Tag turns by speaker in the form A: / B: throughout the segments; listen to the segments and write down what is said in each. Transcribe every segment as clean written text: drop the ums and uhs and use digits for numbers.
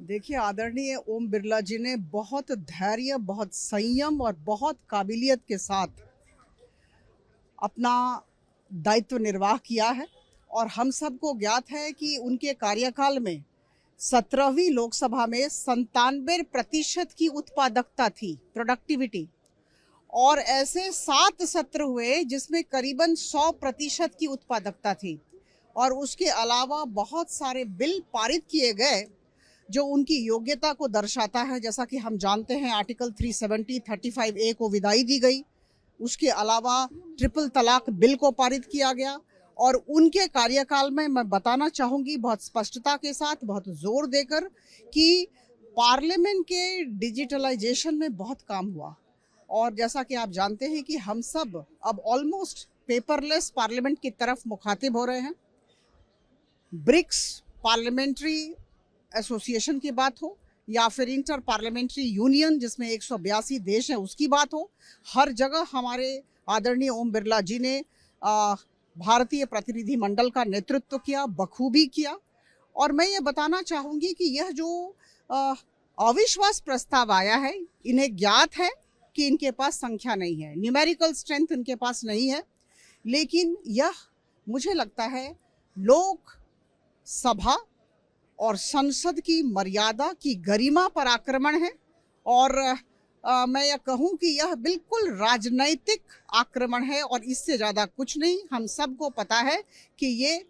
A: देखिए, आदरणीय ओम बिरला जी ने बहुत धैर्य, बहुत संयम और बहुत काबिलियत के साथ अपना दायित्व निर्वाह किया है। और हम सबको ज्ञात है कि उनके कार्यकाल में 17वीं लोकसभा में 97% की उत्पादकता थी, प्रोडक्टिविटी। और ऐसे 7 सत्र हुए जिसमें करीबन 100% की उत्पादकता थी। और उसके अलावा बहुत सारे बिल पारित किए गए जो उनकी योग्यता को दर्शाता है। जैसा कि हम जानते हैं, आर्टिकल 370 35A को विदाई दी गई। उसके अलावा ट्रिपल तलाक बिल को पारित किया गया। और उनके कार्यकाल में मैं बताना चाहूँगी बहुत स्पष्टता के साथ, बहुत जोर देकर, कि पार्लियामेंट के डिजिटलाइजेशन में बहुत काम हुआ। और जैसा कि आप जानते हैं कि हम सब अब ऑलमोस्ट पेपरलेस पार्लियामेंट की तरफ मुखातिब हो रहे हैं। ब्रिक्स पार्लियामेंट्री एसोसिएशन की बात हो या फिर इंटर पार्लियामेंट्री यूनियन जिसमें 182 देश हैं उसकी बात हो, हर जगह हमारे आदरणीय ओम बिरला जी ने भारतीय प्रतिनिधि मंडल का नेतृत्व किया, बखूबी किया। और मैं ये बताना चाहूँगी कि यह जो अविश्वास प्रस्ताव आया है, इन्हें ज्ञात है कि इनके पास संख्या नहीं है, न्यूमेरिकल स्ट्रेंथ इनके पास नहीं है, लेकिन यह मुझे लगता है लोकसभा और संसद की मर्यादा की गरिमा पर आक्रमण है। और मैं यह कहूँ कि यह बिल्कुल राजनैतिक आक्रमण है और इससे ज़्यादा कुछ नहीं। हम सबको पता है कि ये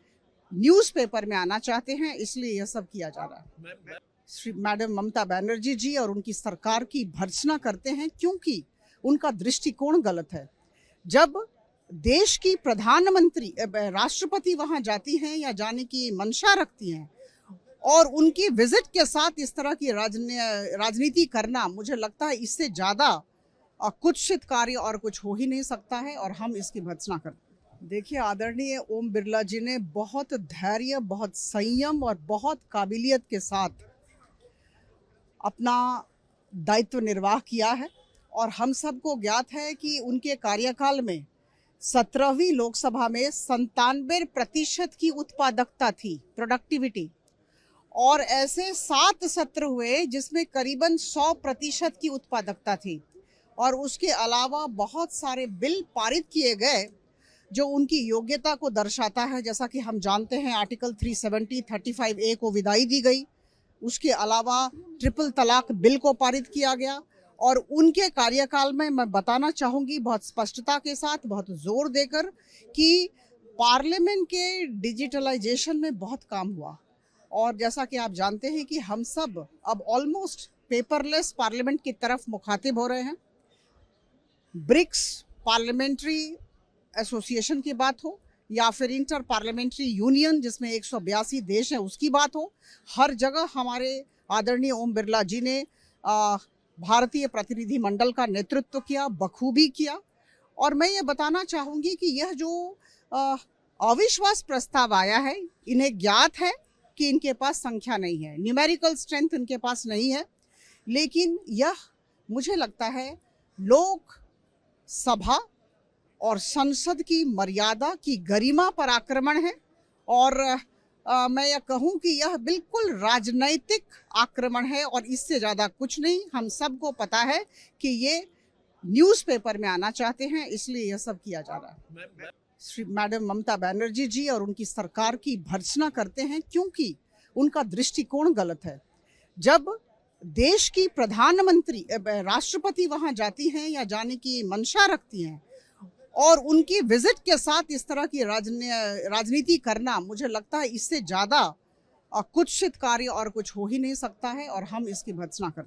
A: न्यूज़पेपर में आना चाहते हैं, इसलिए यह सब किया जा रहा है। श्री मैडम ममता बनर्जी जी और उनकी सरकार की भर्त्सना करते हैं क्योंकि उनका दृष्टिकोण गलत है। जब देश की प्रधानमंत्री राष्ट्रपति वहाँ जाती हैं या जाने की मंशा रखती हैं और उनकी विजिट के साथ इस तरह की राजनीति करना, मुझे लगता है इससे ज़्यादा कुत्सित कार्य और कुछ हो ही नहीं सकता है। और हम इसकी भर्त्सना करते हैं। देखिए, आदरणीय ओम बिरला जी ने बहुत धैर्य, बहुत संयम और बहुत काबिलियत के साथ अपना दायित्व निर्वाह किया है। और हम सबको ज्ञात है कि उनके कार्यकाल में 17वीं लोकसभा में 97% की उत्पादकता थी, प्रोडक्टिविटी। और ऐसे 7 सत्र हुए जिसमें करीबन 100% की उत्पादकता थी। और उसके अलावा बहुत सारे बिल पारित किए गए जो उनकी योग्यता को दर्शाता है। जैसा कि हम जानते हैं, आर्टिकल 370 35A को विदाई दी गई। उसके अलावा ट्रिपल तलाक बिल को पारित किया गया। और उनके कार्यकाल में मैं बताना चाहूँगी बहुत स्पष्टता के साथ, बहुत जोर देकर, कि पार्लियामेंट के डिजिटलाइजेशन में बहुत काम हुआ। और जैसा कि आप जानते हैं कि हम सब अब ऑलमोस्ट पेपरलेस पार्लियामेंट की तरफ मुखातिब हो रहे हैं। ब्रिक्स पार्लियामेंट्री एसोसिएशन की बात हो या फिर इंटर पार्लियामेंट्री यूनियन जिसमें 182 देश हैं उसकी बात हो, हर जगह हमारे आदरणीय ओम बिरला जी ने भारतीय प्रतिनिधि मंडल का नेतृत्व किया, बखूबी किया। और मैं ये बताना चाहूँगी कि यह जो अविश्वास प्रस्ताव आया है, इन्हें ज्ञात है कि इनके पास संख्या नहीं है, न्यूमेरिकल स्ट्रेंथ इनके पास नहीं है, लेकिन यह मुझे लगता है लोकसभा और संसद की मर्यादा की गरिमा पर आक्रमण है। और मैं यह कहूँ कि यह बिल्कुल राजनैतिक आक्रमण है और इससे ज़्यादा कुछ नहीं। हम सबको पता है कि ये न्यूज़पेपर में आना चाहते हैं, इसलिए यह सब किया जा रहा है। श्री मैडम ममता बनर्जी जी और उनकी सरकार की भर्त्सना करते हैं क्योंकि उनका दृष्टिकोण गलत है। जब देश की प्रधानमंत्री राष्ट्रपति वहाँ जाती हैं या जाने की मंशा रखती हैं और उनकी विजिट के साथ इस तरह की राजनीति करना, मुझे लगता है इससे ज़्यादा कुत्सित कार्य और कुछ हो ही नहीं सकता है। और हम इसकी भर्त्सना करते हैं।